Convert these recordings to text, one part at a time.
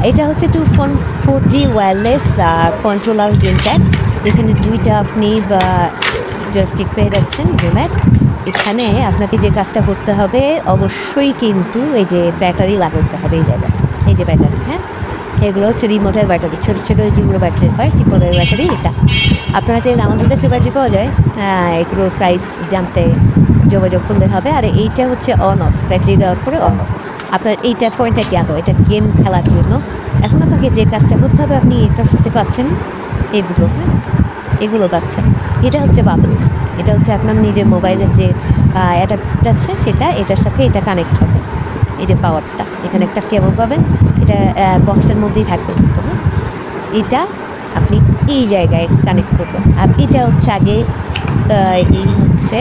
এটা হচ্ছে 2.4G wireless controller game pad. এখানে দুইটা আপনি জয়স্টিক পেয়ে যাচ্ছেন গেমের। এখানে আপনাকে যে কাজটা করতে হবে অবশ্যই কিন্তু এই যে ব্যাটারি লাগাতে হবে এই জায়গায়, এই যে ব্যাটারি, হ্যাঁ এগুলো হচ্ছে রিমোটের ব্যাটারি, ছোটো ছোটো যেগুলো ব্যাটারি হয় টিপলের ব্যাটারি। এটা আপনারা চাইলে আমাদের কাছে ব্যাটারি পাওয়া যায়, এগুলোর প্রাইস জানতে যোগাযোগ করলে হবে। আর এইটা হচ্ছে অন অফ, ব্যাটারি দেওয়ার পরে অন অফ। আপনার এইটা পয়েন্টটা কি আলো, এটা গেম খেলার জন্য। এখন আপনাকে যে কাজটা করতে হবে আপনি এটা করতে পারছেন, এগুলো হ্যাঁ এগুলো পাচ্ছেন। এটা হচ্ছে বাবল, এটা হচ্ছে আপনার নিজের মোবাইলের যে অ্যাডাপ্টার আছে সেটা এটার সাথে এটা কানেক্ট হবে। এই যে পাওয়ারটা এখানে একটা কেবল পাবেন, এটা বক্সের মধ্যেই থাকবে কিন্তু, হ্যাঁ এটা আপনি এই জায়গায় কানেক্ট করবেন। আর এটা হচ্ছে আগে এই হচ্ছে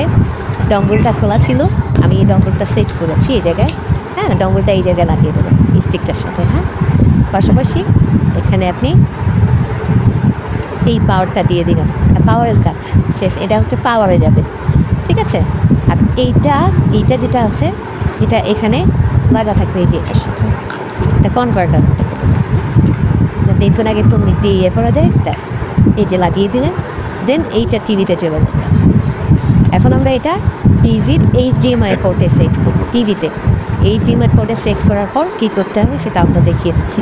ডঙ্গলটা খোলা ছিল, আমি এই ডঙ্গলটা সেট করেছি এই জায়গায়, হ্যাঁ ডঙ্গলটা এই জায়গায় লাগিয়ে দেবেন এই স্টিকটার সাথে, হ্যাঁ পাশাপাশি এখানে আপনি এই পাওয়ারটা দিয়ে দিলেন, পাওয়ারের কাজ শেষ। এটা হচ্ছে পাওয়ারে যাবে, ঠিক আছে। আর এইটা যেটা আছে এটা এখানে লাগা থাকবে, এই যে এটা কনভার্টার, দেখুন আগে তো দিয়ে পড়া যায় একটা, এই যে লাগিয়ে দিলেন, দেন এইটা টিভিতে চলে যাবে। এখন আমরা এটা টিভির HDMI পোর্টে সেট করব। টিভিতে HDMI পোর্টে সেট করার পর কী করতে হবে সেটা আমরা দেখিয়ে দিচ্ছি।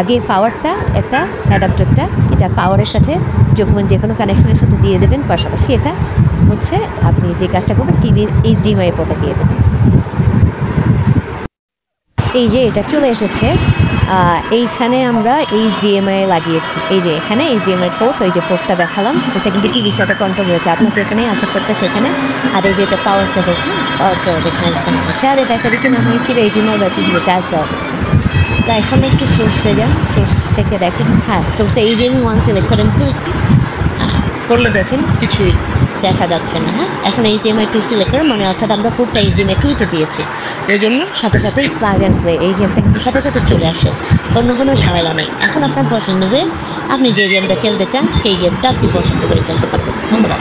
আগে পাওয়ারটা একটা অ্যাডাপ্টারটা এটা পাওয়ারের সাথে যখন যে কোনো কানেকশনের সাথে দিয়ে দেবেন, পাশাপাশি এটা হচ্ছে আপনি যে কাজটা করবেন টিভির HDMI পোর্টে দিয়ে দেবেন। এই যে এটা চলে এসেছে, এইখানে আমরা HDMI লাগিয়েছি, এই যে এখানে HDMI পোর্ট, এই যে পোর্টটা দেখালাম ওটা কিন্তু টিভির সাথে কন্ট্রোল হয়েছে, আপনার যেখানে আছে পোর্টটা সেখানে। আর এই যে এটা পাওয়ারটা দেখুন, পাওয়ারটা এখানে দেখানো হচ্ছে। আর এই ব্যাটারি কেনা হয়েছিল এই জন্য ব্যাটারিগুলো চার্জ দেওয়া হচ্ছে। তা এখন একটু সোর্সে যান, সোর্স থেকে দেখেন, হ্যাঁ সোর্সে HDMI 1 সিলেক্ট করেন তো করলে দেখেন কিছুই দেখা যাচ্ছে না, হ্যাঁ এখন HDMI 2 সিলেক্ট করেন, মানে অর্থাৎ আমরা কোডটা HDMI 2-তে দিয়েছি, এই জন্য সাথে সাথেই প্লাগ অ্যান্ড প্লে এই গেমটা কিন্তু সাথে সাথে চলে আসে, অন্য কোনো ঝামেলা নেই। এখন আপনার পছন্দ হয়ে আপনি যে গেমটা খেলতে চান সেই গেমটা আপনি পছন্দ করে খেলতে পারবেন। ধন্যবাদ।